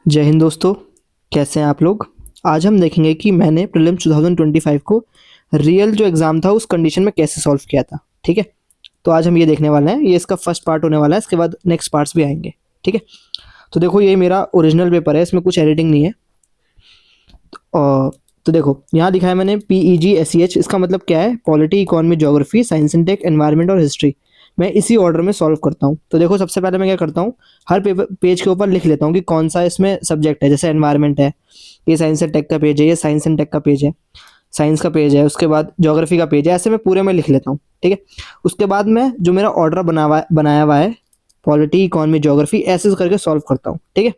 जय हिंद दोस्तों। कैसे हैं आप लोग। आज हम देखेंगे कि मैंने प्रीलिम्स 2025 को रियल जो एग्ज़ाम था उस कंडीशन में कैसे सॉल्व किया था। ठीक है, तो आज हम ये देखने वाले हैं। ये इसका फर्स्ट पार्ट होने वाला है, इसके बाद नेक्स्ट पार्ट्स भी आएंगे। ठीक है, तो देखो ये मेरा ओरिजिनल पेपर है, इसमें कुछ एडिटिंग नहीं है। और तो देखो यहाँ लिखा है मैंने PEG SEH, इसका मतलब क्या है, polity, economy, geography, science and tech, environment और हिस्ट्री। मैं इसी ऑर्डर में सॉल्व करता हूँ। तो देखो सबसे पहले मैं क्या करता हूँ, हर पेज के ऊपर लिख लेता हूँ कि कौन सा इसमें सब्जेक्ट है। जैसे एनवायरनमेंट है, ये साइंस एंड टेक का पेज है, ये साइंस एंड टेक का पेज है, साइंस का पेज है, उसके बाद ज्योग्राफी का पेज है। ऐसे मैं पूरे में लिख लेता हूँ। ठीक है, उसके बाद मैं जो मेरा ऑर्डर बनाया हुआ है, पॉलिटी, इकोनॉमी, ज्योग्राफी, ऐसे करके सॉल्व करता हूँ। ठीक है,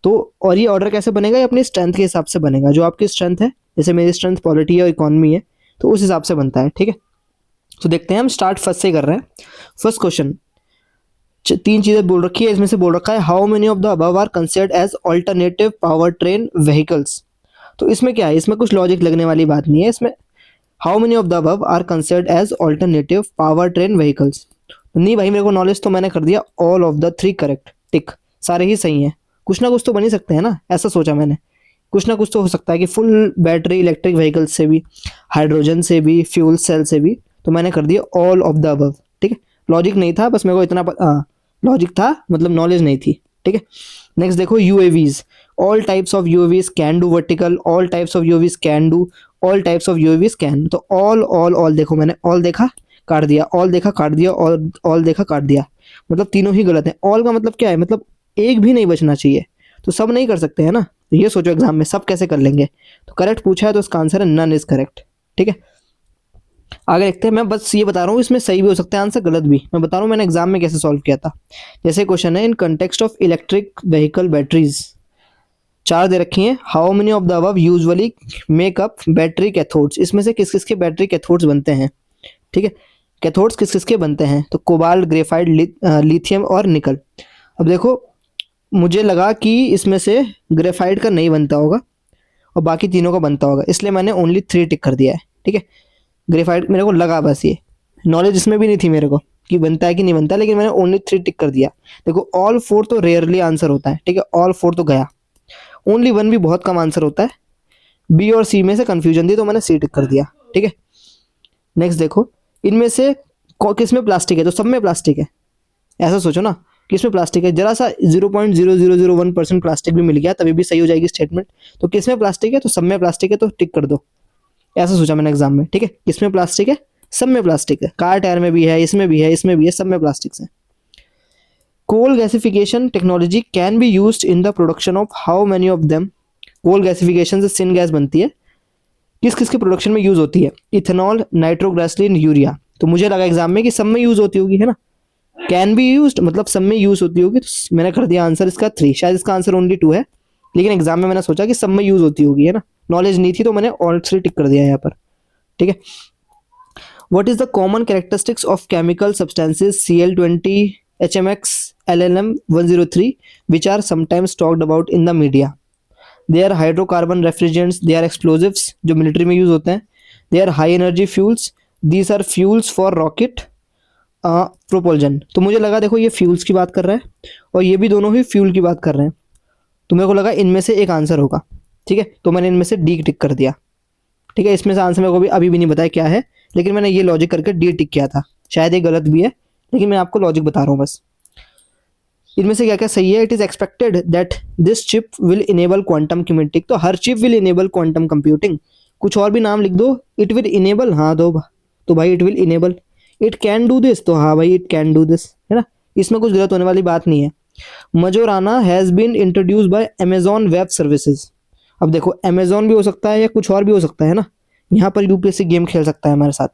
तो और ये ऑर्डर कैसे बनेगा, ये अपनी स्ट्रेंथ के हिसाब से बनेगा। जो आपकी स्ट्रेंथ है, जैसे मेरी स्ट्रेंथ पॉलिटी है और इकोनॉमी है, तो उस हिसाब से बनता है। ठीक है, तो देखते हैं, हम स्टार्ट फर्स्ट से कर रहे हैं। फर्स्ट क्वेश्चन, तीन चीजें बोल रखी है, इसमें से बोल रखा है how many of the above are considered as alternative power train vehicles. तो इसमें क्या है, इसमें कुछ लॉजिक लगने वाली बात नहीं है। इसमें how many of the above are considered as alternative power train vehicles, नहीं भाई मेरे को नॉलेज, तो मैंने कर दिया all of the three correct, tick, सारे ही सही हैं। कुछ ना कुछ तो बन ही सकते हैं ना, ऐसा सोचा मैंने। कुछ ना कुछ तो हो सकता है कि फुल बैटरी इलेक्ट्रिक व्हीकल से भी, हाइड्रोजन से भी, फ्यूल सेल से भी। तो मैंने कर दिया ऑल ऑफ द अबव। ठीक है, लॉजिक नहीं था, बस मेरे को इतना लॉजिक था, मतलब नॉलेज नहीं थी। ठीक है, नेक्स्ट देखो, UAVs, all types of UAVs can do vertical, all types of UAVs can do, all types of UAVs can. तो ऑल ऑल ऑल, देखो मैंने ऑल देखा काट दिया, ऑल देखा काट दिया, ऑल देखा काट दिया, मतलब तीनों ही गलत है। ऑल का मतलब क्या है, मतलब एक भी नहीं बचना चाहिए। तो सब नहीं कर सकते हैं ना, तो ये सोचो एग्जाम में सब कैसे कर लेंगे। तो करेक्ट पूछा है तो इसका आंसर है नन इज करेक्ट। ठीक है, आगे देखते हैं। मैं बस ये बता रहा हूँ, इसमें सही भी हो सकता है आंसर, गलत भी। मैं बता रहा हूँ मैंने एग्जाम में कैसे सॉल्व किया था। जैसे क्वेश्चन है, in context of electric vehicle batteries, चार दे रखी हैं, how many of the above usually make up battery cathodes. इसमें से किस किस के बैटरी कैथोड्स बनते हैं। ठीक है, कैथोड्स किस किस के बनते हैं, तो कोबाल्ट, ग्रेफाइट, लिथियम और निकल। अब देखो मुझे लगा कि इसमें से ग्रेफाइट का नहीं बनता होगा और बाकी तीनों का बनता होगा, इसलिए मैंने ओनली 3 टिक कर दिया है। ठीक है, ग्रेफाइट मेरे को लगा, बस ये नॉलेज इसमें भी नहीं थी मेरे को कि बनता है कि नहीं बनता, लेकिन मैंने ओनली 3 टिक कर दिया। देखो ऑल 4 तो रेयरली आंसर होता है। ठीक है, ऑल 4 तो गया, ओनली 1 भी बहुत कम आंसर होता है। बी और सी में से कंफ्यूजन थी तो मैंने सी टिक कर दिया। ठीक है, नेक्स्ट देखो, इनमें से किस में प्लास्टिक है, तो सब में प्लास्टिक है। ऐसा सोचो ना, किस में प्लास्टिक है, जरा सा 0.0001% प्लास्टिक भी मिल गया तभी भी सही हो जाएगी स्टेटमेंट। तो किस में प्लास्टिक है, तो सब में प्लास्टिक है, तो टिक कर दो। ऐसा सोचा मैंने एग्जाम में। ठीक है, किस में प्लास्टिक है, सब में प्लास्टिक है, कार टायर में भी है, इसमें भी है, इसमें भी है, सब में प्लास्टिक है। Coal gasification technology can be used in the production of how many of them. Coal gasification से सिन गैस बनती है, किस किस के प्रोडक्शन में यूज होती है, इथेनॉल, नाइट्रोग्लिसरीन, यूरिया। तो मुझे लगा एग्जाम में कि सब में यूज होती होगी, है ना। कैन बी यूज्ड मतलब सब में यूज होती होगी, तो मैंने कर दिया आंसर इसका 3। शायद इसका आंसर ओनली 2 है, लेकिन एग्जाम में मैंने सोचा कि सब में यूज होती होगी, है ना। नॉलेज नहीं थी तो मैंने ऑल 3 टिक कर दिया यहाँ पर। ठीक है, what is the common characteristics of chemical substances Cl20, HMX, LLM103 which are sometimes talked about in the media. They are hydrocarbon refrigerants, they are explosives जो मिलिट्री में यूज होते हैं, they are high energy fuels, these are fuels for rocket propulsion. तो मुझे लगा देखो ये fuels की बात कर रहा है और ये भी दोनों ही फ्यूल की बात कर रहे हैं, तो मेरे को लगा इनमें से एक आंसर होगा। ठीक है, तो मैंने इनमें से डी टिक कर दिया। ठीक है, इसमें से आंसर मेरे को अभी भी नहीं बताया क्या है, लेकिन मैंने ये लॉजिक करके डी टिक किया था। शायद ये गलत भी है, लेकिन मैं आपको लॉजिक बता रहा हूँ बस। इनमें से क्या क्या सही है, it is expected that this chip will enable quantum computing. तो हर chip will enable quantum computing, कुछ और भी नाम लिख दो। इट विल इनेबल, हाँ दो, तो भाई it will enable. It can do this, तो हाँ भाई इट कैन डू दिस, है ना। इसमें कुछ गलत होने वाली बात नहीं है। Majorana has been introduce by Amazon Web Services. अब देखो अमेजॉन भी हो सकता है या कुछ और भी हो सकता है ना, यहाँ पर यूपीएससी गेम खेल सकता है हमारे साथ।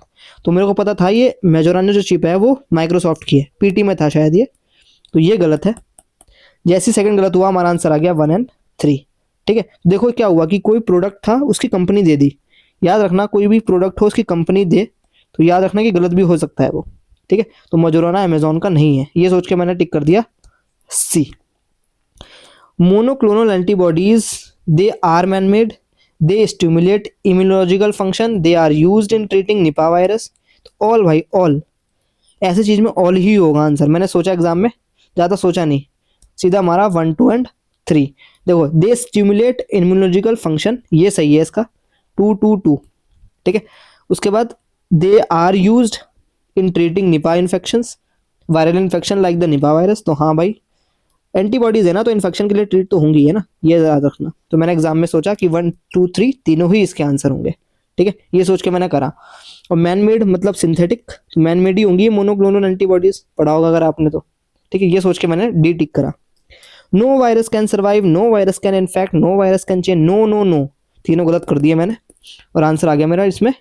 तो मेरे को पता था ये मेजोराना जो चिप है वो माइक्रोसॉफ्ट की है, पीटी में था शायद ये, तो ये गलत है। जैसे सेकंड गलत हुआ, हमारा आंसर आ गया 1 और 3। ठीक है, देखो क्या हुआ कि कोई प्रोडक्ट था उसकी कंपनी दे दी। याद रखना कोई भी प्रोडक्ट हो उसकी कंपनी दे, तो याद रखना कि गलत भी हो सकता है वो। ठीक है, तो मजोराना अमेजॉन का नहीं है, ये सोच के मैंने टिक कर दिया C. Monoclonal antibodies, they are man made, they stimulate immunological function, they are used in treating Nipah virus. तो ऑल भाई ऑल, ऐसी चीज में ऑल ही होगा आंसर। मैंने सोचा एग्जाम में, ज़्यादा सोचा नहीं, सीधा मारा 1, 2 एंड 3। देखो दे स्टिमुलेट इम्यूनोलॉजिकल फंक्शन, ये सही है इसका, 222। ठीक है, उसके बाद they are used in treating Nipah infections, viral infection like the Nipah virus, तो हाँ भाई एंटीबॉडीज है ना, तो इन्फेक्शन के लिए ट्रीट तो होंगी है ना, ये याद रखना। तो मैंने एग्जाम में सोचा कि 1 2 3 तीनों ही इसके आंसर होंगे। ठीक है, ये सोच के मैंने करा। और मैन मेड मतलब सिंथेटिक, तो मैन मेड ही होंगी मोनोक्लोनल एंटीबॉडीज, पढ़ा होगा अगर आपने तो। ठीक है, ये सोच के मैंने डी टिक करा। No virus can survive, no virus can infect, no virus can change, no no no, तीनों गलत कर दिए मैंने। और आंसर आ गया मेरा इसमें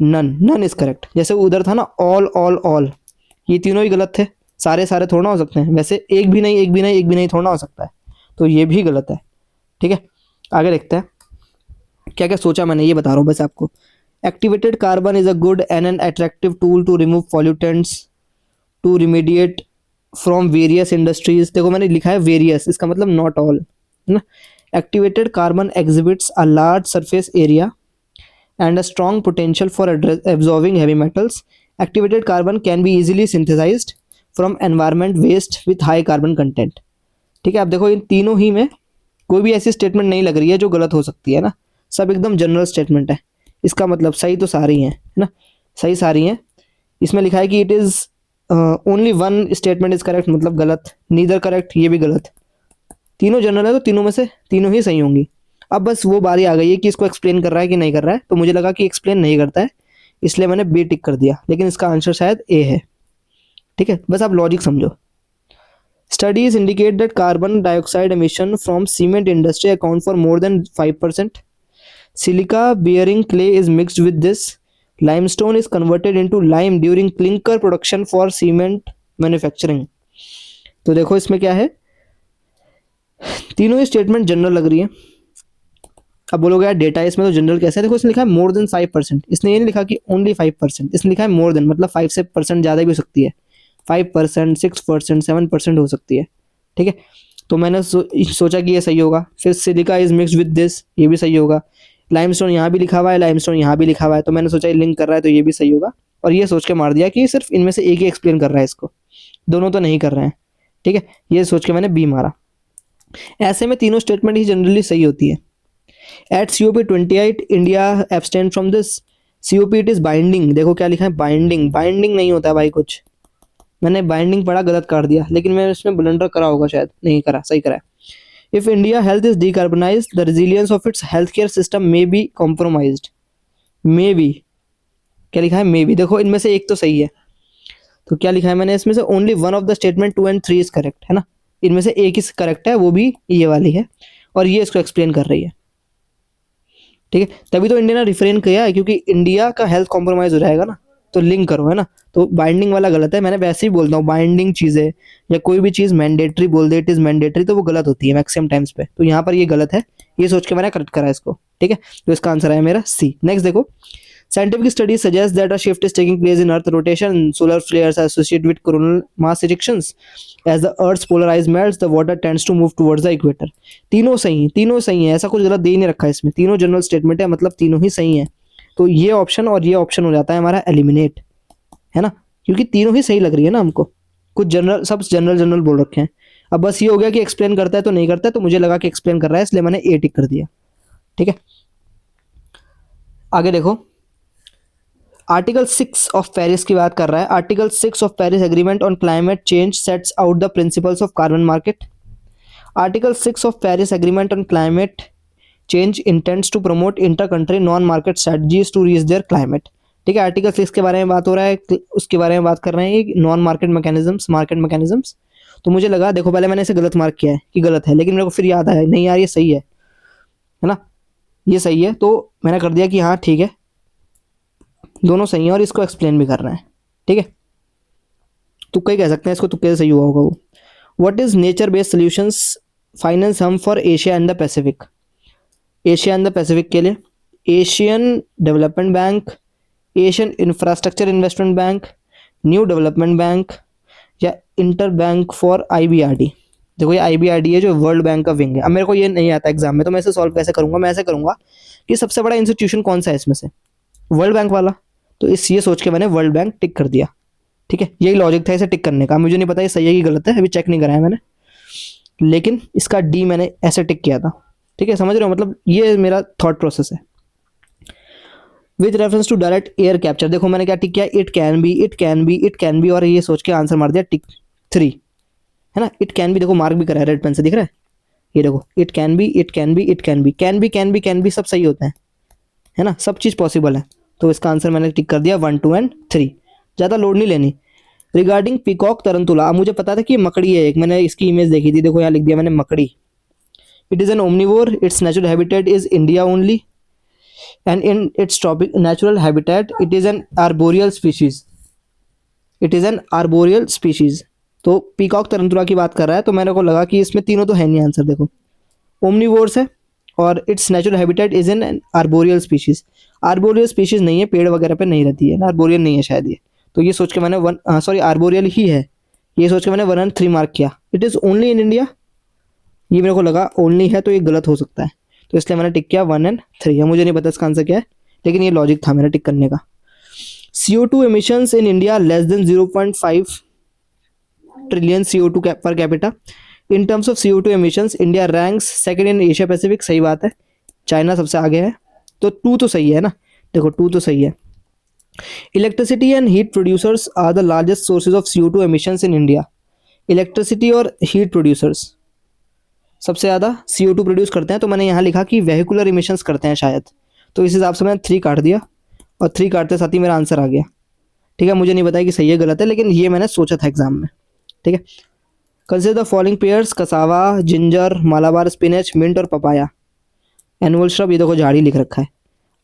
नन, नन इज करेक्ट। जैसे उधर था ना ऑल ऑल ऑल, ये तीनों ही गलत थे, सारे सारे थोड़ा हो सकते हैं, वैसे एक भी नहीं एक भी नहीं एक भी नहीं थोड़ा हो सकता है, तो ये भी गलत है। ठीक है, आगे देखते हैं क्या क्या सोचा मैंने, ये बता रहा हूँ बस आपको। Activated carbon is a good and an attractive tool to remove pollutants to remediate from various industries. देखो मैंने लिखा है वेरियस, इसका मतलब नॉट ऑल है ना। Activated carbon exhibits a large surface area and a strong potential for absorbing heavy metals. Activated carbon can be easily synthesized from environment waste with high carbon content. ठीक है, अब देखो इन तीनों ही में कोई भी ऐसी स्टेटमेंट नहीं लग रही है जो गलत हो सकती है ना, सब एकदम जनरल स्टेटमेंट है। इसका मतलब सही तो सारी हैं है ना, सही सारी हैं। इसमें लिखा है कि it is only one statement is correct, मतलब गलत, नीदर करेक्ट, ये भी गलत। तीनों जनरल है तो तीनों में से तीनों ही सही होंगी। अब बस वो बारी आ गई है कि इसको एक्सप्लेन कर रहा है कि नहीं कर रहा है, तो मुझे लगा कि एक्सप्लेन नहीं करता है, इसलिए मैंने बी टिक कर दिया, लेकिन इसका आंसर शायद ए है। ठीक है, बस आप लॉजिक समझो। Studies indicate that carbon dioxide emission from cement industry account for more than 5%। Silica bearing clay is mixed with this. Limestone is converted into lime during clinker production for cement manufacturing. तो देखो इसमें क्या है, तीनों ही statement general लग रही है। अब बोलोगे यार डेटा इसमें तो जनरल कैसे है, देखो इसने लिखा है मोर देन 5%, इसने ये नहीं लिखा कि ओनली 5%, इसने लिखा है मोर देन, मतलब 5 से % ज़्यादा भी हो सकती है, 5%, 6%, 7% हो सकती है। ठीक है, तो मैंने सोचा कि ये सही होगा। फिर silica is mix with this, ये भी सही होगा। लाइमस्टोन यहाँ भी लिखा हुआ है, लाइमस्टोन यहाँ भी लिखा हुआ है, तो मैंने सोचा ये लिंक कर रहा है तो ये भी सही होगा। और ये सोच के मार दिया कि सिर्फ इनमें से एक ही एक्सप्लेन कर रहा है इसको, दोनों तो नहीं कर रहे हैं। ठीक है, ये सोच के मैंने बी मारा। ऐसे में तीनों स्टेटमेंट ही जनरली सही होती है। At COP28 India abstain from this. COP it is binding, देखो क्या लिखा है बाइंडिंग, बाइंडिंग नहीं होता है भाई कुछ, मैंने बाइंडिंग पढ़ा गलत कर दिया, लेकिन मैंने इसमें ब्लंडर करा होगा शायद, नहीं करा, सही करा है। If India health is decarbonized, the resilience of its health care system may be compromised. May be, क्या लिखा है मे बी, देखो इनमें से एक तो सही है, तो क्या लिखा है मैंने इसमें से only one of the statement 2 and 3 is correct, है ना, इनमें से एक ही करेक्ट है, वो भी ये वाली है, और ये इसको एक्सप्लेन कर रही है। ठीक है, तभी तो इंडिया ने रिफ्रेन किया है, क्योंकि इंडिया का हेल्थ कॉम्प्रोमाइज हो जाएगा ना, तो लिंक करो, है ना। तो बाइंडिंग वाला गलत है, मैंने वैसे ही बोलता हूँ बाइंडिंग चीज़ें या कोई भी चीज़ मैंडेटरी बोल दे, इट इज़ मैंडेटरी, तो वो गलत होती है मैक्सिमम टाइम्स पे, तो यहाँ पर ये गलत है, ये सोच के मैंने करेक्ट करा इसको। ठीक है, तो इसका आंसर है मेरा सी। नेक्स्ट देखो, scientific studies suggest that a shift is taking place in earth rotation. Solar flares are associated with coronal mass ejections. As the earth's polarized melts, the water tends to move towards the equator. तीनों सही हैं, तीनों सही हैं, ऐसा कुछ गलत दे ही नहीं रखा है इसमें, तीनों जनरल स्टेटमेंट है, मतलब तीनों ही सही हैं। तो ये ऑप्शन और ये ऑप्शन हो जाता है हमारा एलिमिनेट, है ना, क्योंकि तीनों ही सही लग रही है ना हमको, कुछ जनरल, सब जनरल जनरल बोल रखे हैं। अब बस ये हो गया कि एक्सप्लेन करता है तो नहीं करता है, तो मुझे लगा कि एक्सप्लेन कर रहा है, इसलिए मैंने ए टिक कर दिया। ठीक है, आगे देखो, आर्टिकल 6 ऑफ पेरिस की बात कर रहा है। Article 6 of Paris agreement on climate change sets out the principles of carbon market. Article 6 of Paris agreement on climate change intends to promote inter country non market strategies to reach their climate. ठीक है, article 6 के बारे में बात हो रहा है, उसके बारे में बात कर रहे हैं, non market mechanisms, market mechanisms. तो मुझे लगा, देखो पहले मैंने इसे गलत मार्क किया है कि गलत है, लेकिन मेरे को फिर याद आया नहीं यार ये सही है ना, ये सही है, तो मैंने कर दिया कि हाँ ठीक है दोनों सही हैं और इसको एक्सप्लेन भी कर रहे हैं। ठीक है, तुक्का ही कह सकते हैं इसको, तुक्के से सही हुआ होगा वो। What is nature based solutions finance hub for Asia and the Pacific. Asia and the Pacific के लिए Asian Development Bank, Asian Infrastructure Investment Bank, New Development Bank, या इंटर बैंक फॉर IBRD। देखो ये IBRD है जो world bank का wing है। अब मेरे को ये नहीं आता एग्जाम में, तो मैं इसे सॉल्व कैसे करूंगा, मैं ऐसे करूंगा कि सबसे बड़ा इंस्टीट्यूशन कौन सा है इसमें से, वर्ल्ड बैंक वाला, तो इस ये सोच के मैंने वर्ल्ड बैंक टिक कर दिया। ठीक है, यही लॉजिक था इसे टिक करने का, मुझे नहीं पता ये सही है कि गलत है, अभी चेक नहीं कराया मैंने। लेकिन इसका डी मैंने ऐसे टिक किया था। ठीक है, समझ रहे हो, मतलब ये मेरा थॉट प्रोसेस है। With reference to direct air capture, देखो मैंने क्या टिक किया, it can be, it can be, it can be, और ये सोच के आंसर मार दिया टिक 3, है ना। इट कैन बी देखो मार्क भी करा है रेड पेन से, दिख रहा है, ये देखो, it can be, it can be, it can B, can be, can be, can be, सब सही होते हैं, है ना, सब चीज़ पॉसिबल है। तो इसका आंसर मैंने टिक कर दिया 1, 2 एंड 3, ज़्यादा लोड नहीं लेनी। रिगार्डिंग पीकॉक तरंतुला, अब मुझे पता था कि मकड़ी है एक, मैंने इसकी इमेज देखी थी, देखो यहाँ लिख दिया मैंने मकड़ी। It is an omnivore, its natural habitat is India only, and in its tropic natural habitat it is an arboreal species, it is an arboreal species. तो पीकॉक तरंतुला की बात कर रहा है, तो मेरे को लगा कि इसमें तीनों तो है नहीं आंसर, देखो ओमनिवोर्स है और it's natural habitat is an arboreal species. Arboreal species नहीं है, पेड़ वगैरह पे नहीं रहती है ना, आर्बोरियल नहीं है शायद ये। तो ये सोच के मैंने आर्बोरियल ही है, ये सोच के मैंने 1 एंड 3 मार्क किया। It is only in India, ये मेरे को लगा ओनली है, तो ये गलत हो सकता है, तो इसलिए मैंने टिक किया 1 एंड 3। मुझे नहीं पता इसका आंसर क्या है, लेकिन ये लॉजिक था मेरा टिक करने का। CO2 emissions in India less than 0.5 trillion CO2 per capita. In terms of CO2 emissions, India ranks second in Asia Pacific, सही बात है, चाइना सबसे आगे है, तो 2 तो सही है ना, देखो 2 तो सही है। Electricity and heat producers are the largest sources of CO2 emissions in India। Electricity और हीट प्रोड्यूसर्स सबसे ज़्यादा CO2 प्रोड्यूस करते हैं, तो मैंने यहाँ लिखा कि वेहिकुलर इमिशंस करते हैं शायद, तो इस हिसाब से मैंने 3 काट दिया, और 3 काटते साथ ही मेरा आंसर आ गया। ठीक है, मुझे नहीं पता कि सही है गलत है, लेकिन ये मैंने सोचा था एग्जाम में। ठीक है, consider the following pairs, cassava, ginger, Malabar spinach, mint और पपाया। एनुअल श्रब, ये देखो झाड़ी लिख रखा है।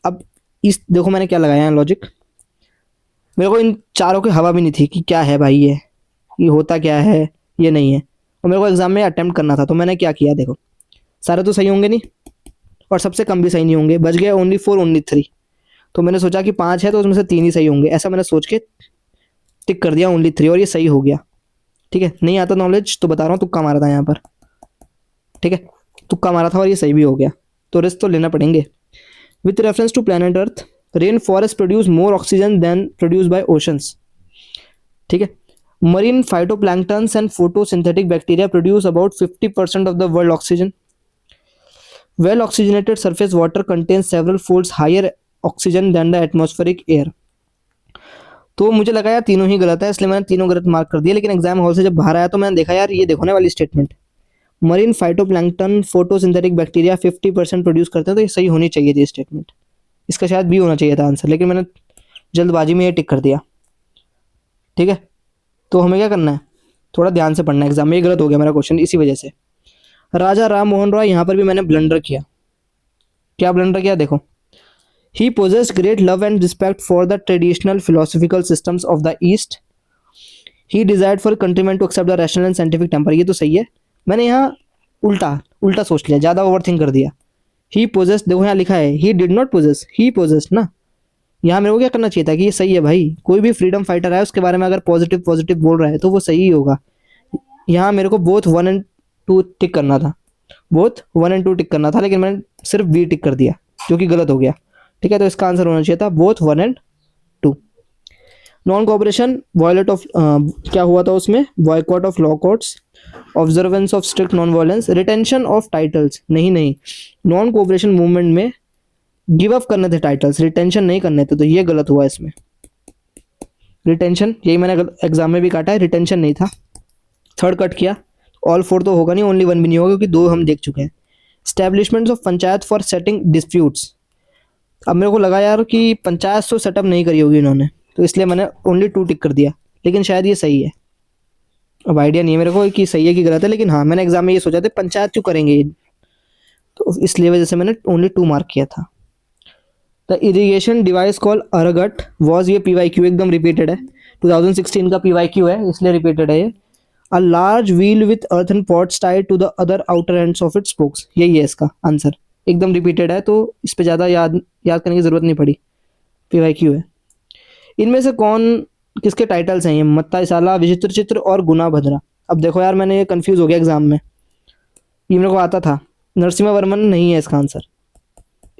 अब इस देखो मैंने क्या लगाया है लॉजिक, मेरे को इन चारों की हवा भी नहीं थी कि क्या है भाई ये होता क्या है, ये नहीं है, और मेरे को एग्जाम में अटेम्प्ट करना था, तो मैंने क्या किया, देखो सारे तो सही होंगे नहीं और सबसे कम भी सही नहीं होंगे, बच गए ओनली 4 ओनली 3। तो मैंने सोचा कि 5 है तो उसमें से 3 ही सही होंगे, ऐसा मैंने सोच के टिक कर दिया ओनली 3, और ये सही हो गया। ठीक है, नहीं आता नॉलेज तो बता रहा हूँ, तुक्का मारा था यहाँ पर। ठीक है, तुक्का मारा था और ये सही भी हो गया, तो रिस्क तो लेना पड़ेंगे। With reference to planet Earth, rain forest produce more oxygen than produce by oceans. ठीक है, marine phytoplanktons and photosynthetic bacteria produce about 50% of the world oxygen. Well oxygenated surface water contains several folds higher oxygen than the atmospheric air. तो मुझे लगा यार तीनों ही गलत है, इसलिए मैंने तीनों गलत मार्क कर दिया, लेकिन एग्जाम हॉल से जब बाहर आया तो मैंने देखा यार ये देखने वाली statement, marine phytoplankton photosynthetic bacteria 50% produce करते हैं, तो ये सही होनी चाहिए थी स्टेटमेंट, इसका शायद भी होना चाहिए था आंसर, लेकिन मैंने जल्दबाजी में ये टिक कर दिया। ठीक है, तो हमें क्या करना है, थोड़ा ध्यान से पढ़ना है एग्जाम में, ये गलत हो गया मेरा क्वेश्चन इसी वजह से। राजा राम मोहन रॉय, यहाँ पर भी मैंने ब्लंडर किया। क्या ब्लंडर किया, देखो, he possessed great love and respect for the traditional philosophical systems of the east, he desired for countrymen to accept the rational and scientific temper। ये तो सही है, मैंने यहाँ उल्टा उल्टा सोच लिया, ज़्यादा ओवर थिंक कर दिया। he possessed, देखो यहाँ लिखा है he did not possess, he possessed ना, यहाँ मेरे को क्या करना चाहिए था कि ये सही है भाई, कोई भी फ्रीडम फाइटर है उसके बारे में अगर पॉजिटिव पॉजिटिव बोल रहा है तो वो सही ही होगा। यहाँ मेरे को बोथ 1 एंड 2 टिक करना था, बोथ 1 एंड 2 टिक करना था, लेकिन मैंने सिर्फ बी टिक कर दिया जो कि गलत हो गया। ठीक है, तो इसका आंसर होना चाहिए था both 1 and 2। Non cooperation violate of क्या हुआ था उसमें, boycott of law courts, observance of strict non violence, retention of titles, नहीं नॉन कोऑपरेशन मूवमेंट में गिव अप करने थे टाइटल्स, रिटेंशन नहीं करने थे, तो ये गलत हुआ इसमें। रिटेंशन, यही मैंने एग्जाम में भी काटा है, रिटेंशन नहीं था, 3rd कट किया। ऑल 4 तो होगा नहीं, ओनली 1 भी नहीं होगा, क्योंकि 2 हम देख चुके हैं। Establishments of panchayat for setting disputes, अब मेरे को लगा यार कि पंचायत तो सेटअप नहीं करी होगी इन्होंने, तो इसलिए मैंने ओनली 2 टिक कर दिया, लेकिन शायद ये सही है, अब आइडिया नहीं है मेरे को कि सही है कि गलत है, लेकिन हाँ मैंने एग्जाम में ये सोचा था पंचायत क्यों करेंगे ये, तो इसलिए वजह से मैंने ओनली 2 मार्क किया था। The irrigation device call araghatta was, ये PYQ एकदम रिपीटेड है, 2016 का PYQ है इसलिए रिपीटेड है ये। A large wheel with earthen pots tied to the other outer ends of its spokes, यही है इसका आंसर, एकदम रिपीटेड है, तो इस पे ज़्यादा याद करने की ज़रूरत नहीं पड़ी, PYQ है। इनमें से कौन किसके टाइटल्स हैं ये, मत्ताईसाला, विचित्र चित्र और गुना भद्रा। अब देखो यार मैंने ये कन्फ्यूज़ हो गया एग्जाम में, ये मेरे को आता था, नरसिम्हा वर्मन नहीं है इसका आंसर,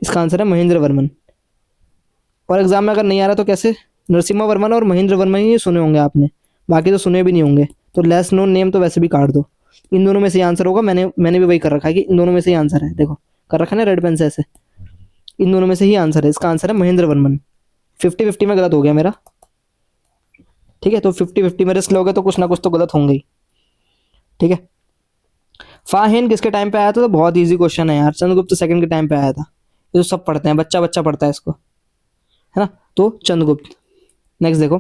इसका आंसर है महेंद्र वर्मन, और एग्जाम में अगर नहीं आ रहा तो कैसे, नरसिम्हा वर्मन और महेंद्र वर्मन ही सुने होंगे आपने, बाकी तो सुने भी नहीं होंगे, तो लेस नोन नेम तो वैसे भी काट दो। इन दोनों में से आंसर होगा। मैंने भी वही कर रखा है कि इन दोनों में से ही आंसर है। देखो कर रखा है ना रेड पेन से ऐसे, इन दोनों में से ही आंसर है। इसका आंसर है महेंद्र वर्मन। 50-50 में गलत हो गया मेरा, ठीक है। तो 50-50 में रिस्क लोगे तो कुछ ना कुछ तो गलत होंगे ही, ठीक है। फाहिन किसके टाइम पे आया था? तो बहुत इजी क्वेश्चन है यार, चंद्रगुप्त सेकंड के टाइम पे आया था। ये तो सब पढ़ते हैं, बच्चा बच्चा पढ़ता है इसको, है ना। तो चंद्रगुप्त। नेक्स्ट देखो,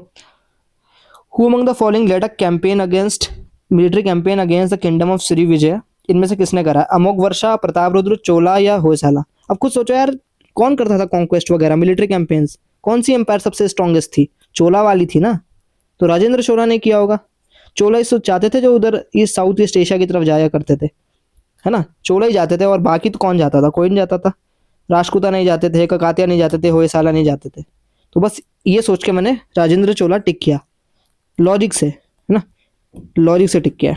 who among the following led a campaign against military campaign against the kingdom of Srivijaya? इनमें से किसने करा? अमोघ वर्षा, प्रतापरुद्र, चोला या होयसाला? अब खुद सोचो यार, कौन करता था कॉन्क्वेस्ट वगैरह, मिलिट्री कैंपेन्स? कौन सी एम्पायर सबसे स्ट्रॉन्गेस्ट थी? चोला वाली थी ना। तो राजेंद्र चोला ने किया होगा। चोला इस चाहते थे जो उधर ईस्ट साउथ ईस्ट एशिया की तरफ जाया करते थे, है ना। चोला ही जाते थे, और बाकी तो कौन जाता था? कोई नहीं जाता था। राजपूता नहीं जाते थे, ककातिया नहीं जाते थे, होयसाला नहीं जाते थे। तो बस ये सोच के मैंने राजेंद्र चोला टिक किया, लॉजिक से, है ना, लॉजिक से टिक किया।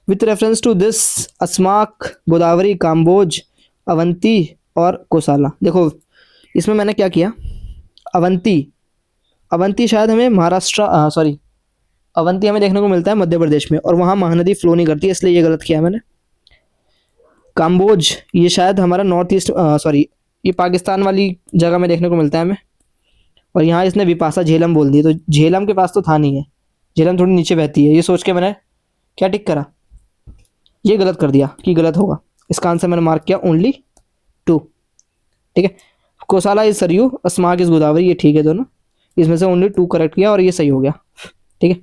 With reference to this Asmaka, Godavari, Kamboja, Avanti और कोसाला। देखो इसमें मैंने क्या किया, अवंती, अवंती शायद हमें महाराष्ट्र, सॉरी, अवंती हमें देखने को मिलता है मध्य प्रदेश में, और वहाँ महानदी फ्लो नहीं करती, इसलिए ये गलत किया मैंने। काम्बोज ये शायद हमारा नॉर्थ ईस्ट, सॉरी, ये पाकिस्तान वाली जगह में देखने को मिलता है हमें, और यहाँ इसने विपाशा झेलम बोल दी, तो झेलम के पास तो था नहीं है, झेलम थोड़ी नीचे बहती है। ये सोच के मैंने क्या टिक करा, ये गलत कर दिया कि गलत होगा। इसका आंसर मैंने मार्क किया ओनली 2, ठीक है। कोसाला इज सरयू, अस्माक इज गोदावरी, ये ठीक है दोनों, इसमें से ओनली 2 करेक्ट किया और ये सही हो गया, ठीक है।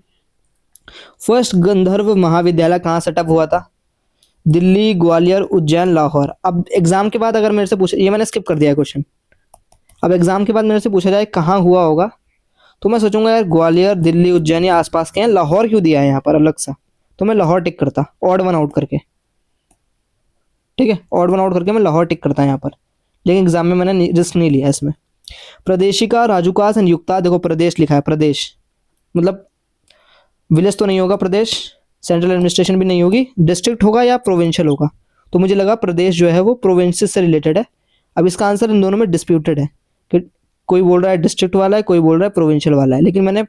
फर्स्ट गंधर्व महाविद्यालय कहाँ सेटअप हुआ था? दिल्ली, ग्वालियर, उज्जैन, लाहौर। अब एग्जाम के बाद अगर मेरे से पूछे, ये मैंने स्किप कर दिया क्वेश्चन, अब एग्जाम के बाद मेरे से पूछा जाए कहाँ हुआ होगा, तो मैं सोचूंगा यार ग्वालियर, दिल्ली, उज्जैन या आसपास के हैं, लाहौर क्यों दिया है यहाँ पर अलग सा, तो मैं लाहौर टिक करता, ऑड वन आउट करके, ठीक है, ऑड वन आउट करके मैं लाहौर टिक करता यहाँ पर। लेकिन एग्जाम में मैंने रिस्क नहीं लिया इसमें। प्रदेशिका, राजूका, संयुक्ता। देखो प्रदेश लिखा है, प्रदेश मतलब विलेज तो नहीं होगा, प्रदेश सेंट्रल एडमिनिस्ट्रेशन भी नहीं होगी, डिस्ट्रिक्ट होगा या प्रोविंशियल होगा। तो मुझे लगा प्रदेश जो है वो प्रोविंसेस से रिलेटेड है। अब इसका आंसर इन दोनों में डिस्प्यूटेड है कि कोई बोल रहा है डिस्ट्रिक्ट वाला है, कोई बोल रहा है प्रोविंशियल वाला है, लेकिन मैंने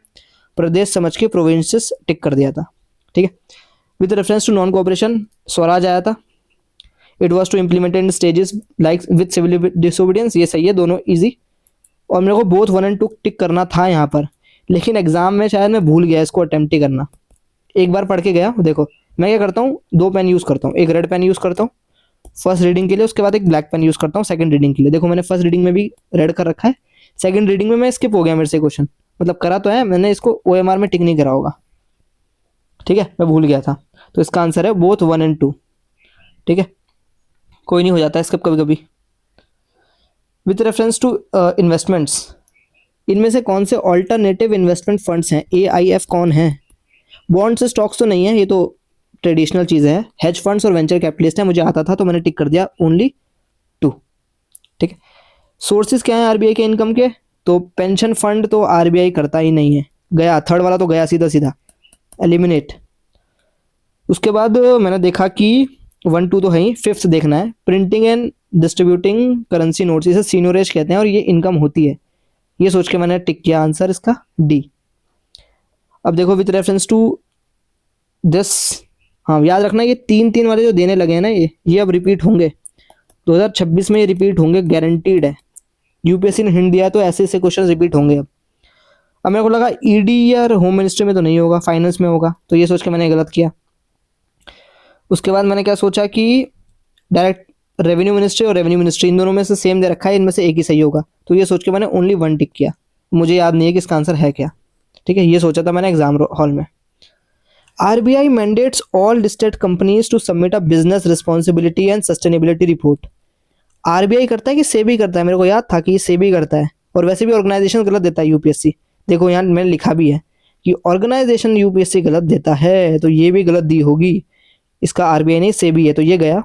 प्रदेश समझ के प्रोविंसेस टिक कर दिया था, ठीक है। With reference to non cooperation, Swaraj आया था। It was to implemented in stages like with civil disobedience, ये सही है, दोनों ईजी। और मेरे को बोथ 1 और 2 टिक करना था यहाँ पर, लेकिन एग्जाम में शायद मैं भूल गया इसको अटेम्प्ट ही करना। एक बार पढ़ के गया। देखो मैं क्या करता हूँ, 2 पेन यूज़ करता हूँ, एक रेड पेन यूज़ करता हूँ फर्स्ट रीडिंग के लिए, उसके बाद एक ब्लैक पेन यूज़ करता हूँ सेकंड रीडिंग के लिए। देखो मैंने फर्स्ट रीडिंग में भी रेड कर रखा है, सेकंड रीडिंग में मैं स्किप हो गया मेरे से क्वेश्चन, मतलब करा तो है मैंने, इसको OMR में टिक नहीं करा होगा, ठीक है, मैं भूल गया था। तो इसका आंसर है बोथ 1 और 2, ठीक है, कोई नहीं, हो जाता है स्किप कभी कभी। विथ रेफरेंस टू इन्वेस्टमेंट्स, इनमें से कौन से ऑल्टरनेटिव इन्वेस्टमेंट फंड्स हैं? AIF कौन है? बॉन्ड्स स्टॉक्स तो नहीं है, ये तो ट्रेडिशनल चीज़ें हैं। हेज फंड्स और वेंचर कैपिटलिस्ट है, मुझे आता था तो मैंने टिक कर दिया ओनली 2, ठीक है। सोर्सेज क्या है RBI के इनकम के? तो पेंशन फंड तो RBI करता ही नहीं है, गया, थर्ड वाला तो गया सीधा सीधा, एलिमिनेट। उसके बाद मैंने देखा कि 1, 2 तो है ही, फिफ्थ देखना है, printing and distributing currency notes, इसे सीनियोरेज कहते हैं और ये इनकम होती है, ये सोच के मैंने टिक किया आंसर इसका D। अब देखो विथ रेफरेंस टू दिस, हाँ याद रखना ये 3-3 वाले जो देने लगे हैं ना, ये अब रिपीट होंगे 2026 में, ये रिपीट होंगे, गारंटीड है। UPSC ने हिंट दिया है तो ऐसे ऐसे क्वेश्चन रिपीट होंगे। अब मेरे को लगा ED या होम मिनिस्ट्री में तो नहीं होगा, फाइनेंस में होगा, तो ये सोच के मैंने गलत किया। उसके बाद मैंने क्या सोचा कि डायरेक्ट रेवेन्यू मिनिस्ट्री और रेवेन्यू मिनिस्ट्री इन दोनों में से सेम दे रखा है, इनमें से एक ही सही होगा, तो ये सोच के मैंने ओनली 1 टिक किया। मुझे याद नहीं है कि इसका आंसर है क्या, ठीक है, ये सोचा था मैंने एग्जाम हॉल में। RBI mandates all listed companies to submit a business responsibility and sustainability report। RBI करता है कि सेबी करता है? मेरे को याद था कि ये सेबी करता है, और वैसे भी ऑर्गेनाइजेशन गलत देता है UPSC। देखो यहाँ मैंने लिखा भी है कि ऑर्गेनाइजेशन UPSC गलत देता है, तो ये भी गलत दी होगी, इसका RBI नहीं सेबी है, तो ये गया।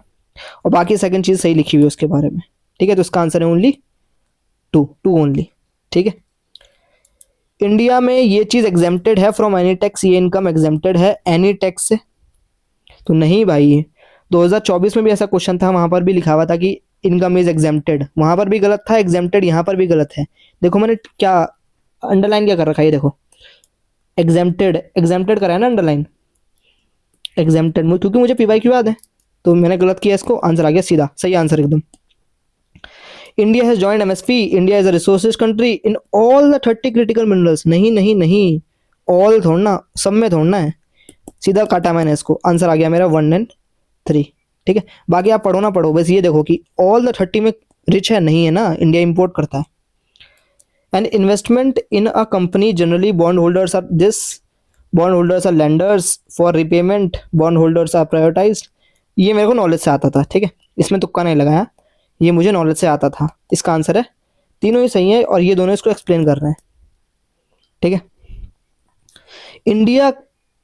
और बाकी सेकंड चीज़ सही लिखी हुई है उसके बारे में, ठीक है, तो इसका आंसर है ओनली 2 ओनली, ठीक है। इंडिया में ये चीज़ एग्जेम्प्टेड है फ्रॉम एनी टैक्स, ये इनकम एग्जेम्प्टेड है एनी टैक्स से? तो नहीं भाई, 2024 में भी ऐसा क्वेश्चन था, वहाँ पर भी लिखा हुआ था कि इनकम इज एग्जेम्प्टेड, वहाँ पर भी गलत था, एग्जेम्प्टेड यहाँ पर भी गलत है। देखो मैंने क्या अंडरलाइन क्या कर रखा है, ये देखो एग्जेम्प्टेड, एग्जेम्प्टेड करा है ना अंडरलाइन, एग्जेम्प्टेड मूव, क्योंकि मुझे पीवाई क्यू याद है, तो मैंने गलत किया इसको, आंसर आ गया सीधा सही आंसर एकदम। India has joined MSP, India is a resources country in all the 30 critical minerals. नहीं नहीं नहीं, ऑल थोड़ना, सब में थोड़ना है, सीधा काटा मैंने इसको, आंसर आ गया मेरा 1 एंड 3। ठीक है, बाकी आप पढ़ो ना पढ़ो, बस ये देखो कि ऑल द 30 में रिच है नहीं है ना, इंडिया इंपोर्ट करता है। And investment in a company generally bond holders are this, bond holders are lenders for repayment, bond holders are prioritised. ये मेरे को नॉलेज से आता था, ठीक है, इसमें तुक्का नहीं लगाया, ये मुझे नॉलेज से आता था। इसका आंसर है, तीनों ही सही है और ये दोनों इसको एक्सप्लेन कर रहे हैं। ठीक है, India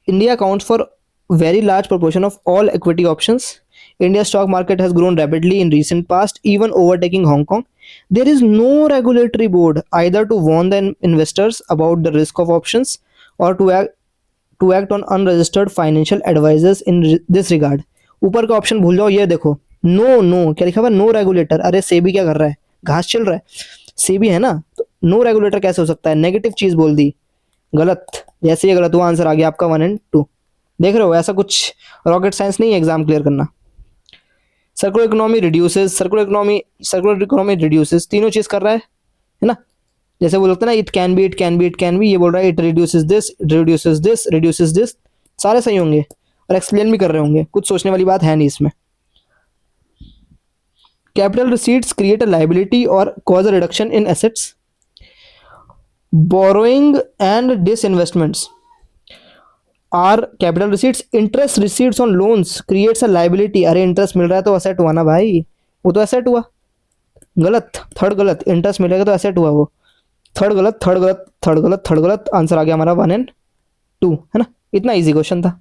India accounts for very large proportion of all equity options. India's stock market has grown rapidly in recent past, even overtaking Hong Kong. There is no regulatory board either to warn the investors about the risk of options or to act on unregistered financial advisors in this regard. ऊपर का option भूल जाओ, ये देखो, no no क्या लिखा हुआ, no regulator. अरे सेबी क्या कर रहा है, घास चल रहा है, सेबी है ना, तो नो रेगुलेटर कैसे हो सकता है, नेगेटिव चीज बोल दी, गलत, जैसे ये गलत हुआ, आंसर आ गया आपका 1 एंड 2। देख रहे हो, ऐसा कुछ रॉकेट साइंस नहीं है एग्जाम क्लियर करना। Circular economy reduces, circular economy reduces, तीनों चीज कर रहा है ना, जैसे वो लगता है ना, it can be, it can be, it can B, ये बोल रहा है it reduces this, reduces this, reduces this, सारे सही होंगे और एक्सप्लेन भी कर रहे होंगे, कुछ सोचने वाली बात है नहीं इसमें। Capital receipts create a liability और cause a reduction in assets, borrowing and disinvestments are capital receipts, interest receipts on loans creates a liability. अरे इंटरेस्ट मिल रहा है तो असेट हुआ ना भाई, वो तो असेट हुआ, गलत, थर्ड गलत, इंटरेस्ट मिलेगा तो असेट हुआ, वो थर्ड गलत, थर्ड गलत, थर्ड गलत, थर्ड गलत, आंसर आ गया हमारा 1 एंड 2, है ना, इतना इजी क्वेश्चन था।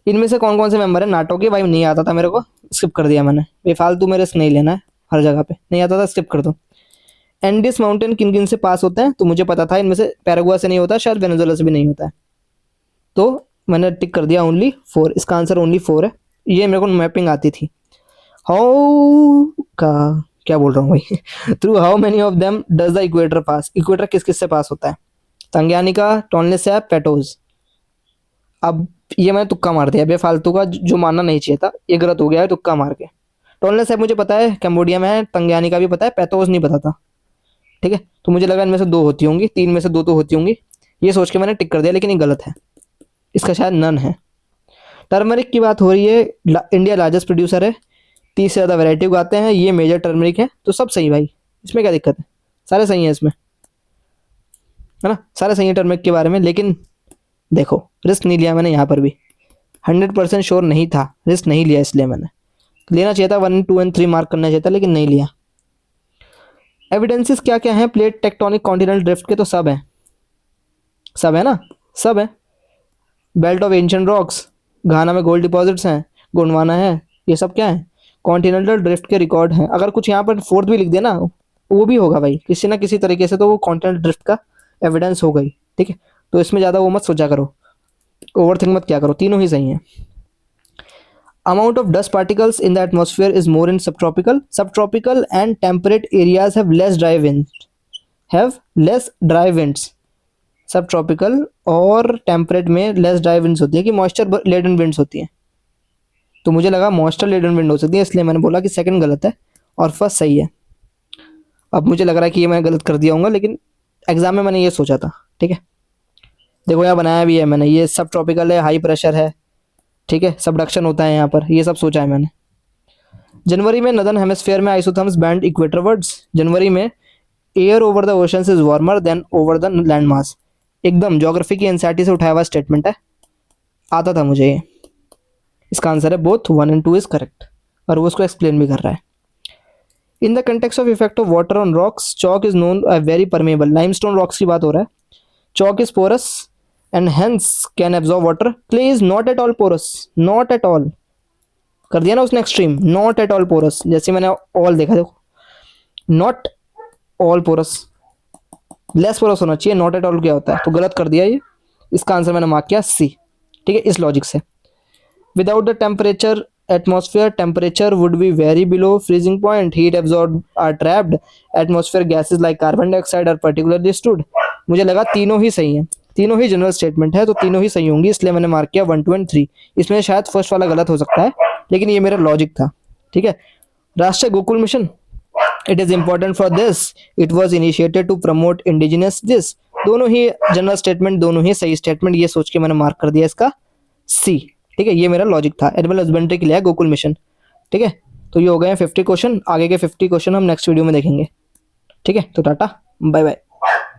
इनमें से कौन कौन से मेंबर है नाटो के, भाई नहीं आता था मेरे को, स्किप कर दिया मैंने, बेफालतू मेरे से नहीं लेना है, हर जगह पे नहीं आता था, स्किप कर दो। एंडिस माउंटेन किन किन से पास होते हैं, तो मुझे पता था, इनमें से पैरागुआ से नहीं होता, शायद वेनेजुएला से भी नहीं होता है, तो मैंने टिक कर दिया ओनली 4, इसका आंसर ओनली 4 है। ये मेरे को मैपिंग आती थी, हाउ का क्या बोल रहा हूँ भाई, through how many of them does the equator pass, equator किस किस से पास होता है, तंग्यानिका, टोनले सैप, पेटोज। अब ये मैंने तुक्का मार दिया बेफालतू का, जो मानना नहीं चाहिए था, ये गलत हो गया है तुक्का मार के। टोनले सैप मुझे पता है कैम्बोडिया में है, तंग्यानिका भी पता है, पेटोज नहीं पता था, ठीक है, तो मुझे लगा इनमें से 2 होती होंगी, 3 में से 2 तो होती होंगी, ये सोच के मैंने टिक कर दिया, लेकिन ये गलत है, इसका शायद नन है। टर्मरिक की बात हो रही है, इंडिया लार्जेस्ट प्रोड्यूसर है, 30 से ज़्यादा वैरायटी उगाते हैं, ये मेजर टर्मरिक है, तो सब सही भाई, इसमें क्या दिक्कत है, सारे सही हैं इसमें, है ना, सारे सही हैं टर्मरिक के बारे में। लेकिन देखो रिस्क नहीं लिया मैंने यहाँ पर भी, 100% श्योर नहीं था, रिस्क नहीं लिया, इसलिए मैंने लेना चाहिए था, 1, 2 एंड 3 मार्क करना चाहिए था, लेकिन नहीं लिया। एविडेंसेस क्या क्या हैं प्लेट टेक्टोनिक कॉन्टिनेंटल ड्रिफ्ट के, तो सब है, सब है ना, सब है। बेल्ट ऑफ एंशिएंट रॉक्स, घाना में गोल्ड डिपॉजिट्स हैं, गोंडवाना है, ये सब क्या है, कॉन्टिनेंटल ड्रिफ्ट के रिकॉर्ड हैं। अगर कुछ यहाँ पर 4th भी लिख दिया ना, वो भी होगा भाई, किसी ना किसी तरीके से, तो वो कॉन्टिनेंटल ड्रिफ्ट का एविडेंस हो गई, ठीक है, तो इसमें ज़्यादा वो मत सोचा करो, ओवरथिंक मत क्या करो, तीनों ही सही हैं। Amount of dust particles in the atmosphere is more in subtropical. Subtropical and temperate areas have less dry winds. Have less dry winds. सब ट्रॉपिकल और टेम्परेट में लेस ड्राई विंड्स होती है कि मॉइस्चर लेडन विंड्स होती हैं, तो मुझे लगा मॉइस्चर लेडन विंड हो सकती है, इसलिए मैंने बोला कि सेकंड गलत है और फर्स्ट सही है। अब मुझे लग रहा है कि ये मैं गलत कर दिया हूँ, लेकिन एग्जाम में मैंने ये सोचा था, ठीक है, देखो यहाँ बनाया भी है मैंने, ये सब ट्रॉपिकल है, हाई प्रेशर है, ठीक है, सबडक्शन होता है यहाँ पर, ये सब सोचा है मैंने। जनवरी में नदर्न हेमिस्फीयर में आइसोथर्म्स बैंड इक्वेटर वर्ड्स, जनवरी में air over the oceans is warmer than over the land mass, एकदम ज्योग्राफी की एनसीईआरटी से उठाया हुआ स्टेटमेंट है, आता था मुझे ये, इसका आंसर है बोथ 1 एंड 2 इज करेक्ट, और वो उसको एक्सप्लेन भी कर रहा है। In the context of effect of water on rocks, chalk is known very permeable, limestone rocks की बात हो रहा है, chalk is porous and hence can absorb water, clay is not at all porous, not at all कर दिया ना उसने extreme, not at all porous, जैसे मैंने ऑल देखा, देखो not all porous, less porous होना चाहिए, नॉट एट ऑल क्या होता है, तो गलत कर दिया ये, इसका आंसर मैंने मार्क किया सी, ठीक है, इस लॉजिक से। Without the temperature atmosphere temperature would be very below freezing point, heat absorb are trapped, atmosphere gases like carbon dioxide are particularly stood. मुझे लगा तीनों ही सही हैं, तीनों ही जनरल स्टेटमेंट है तो तीनों ही सही होंगी, इसलिए मैंने मार्क किया 1, 2 एंड 3। इसमें शायद फर्स्ट वाला गलत हो सकता है, लेकिन ये मेरा लॉजिक था। ठीक है, Rashtriya Gokul mission, it is important for this, it was initiated to promote indigenous this. दोनों ही जनरल स्टेटमेंट, दोनों ही सही स्टेटमेंट, ये सोच के मैंने मार्क कर दिया इसका सी। ठीक है, ये मेरा लॉजिक था। एनिमल हस्बेंड्री के लिए है गोकुल मिशन। ठीक है, तो ये हो गए हैं 50 क्वेश्चन। आगे के 50 क्वेश्चन हम नेक्स्ट वीडियो में देखेंगे। ठीक है, तो टाटा, बाय बाय।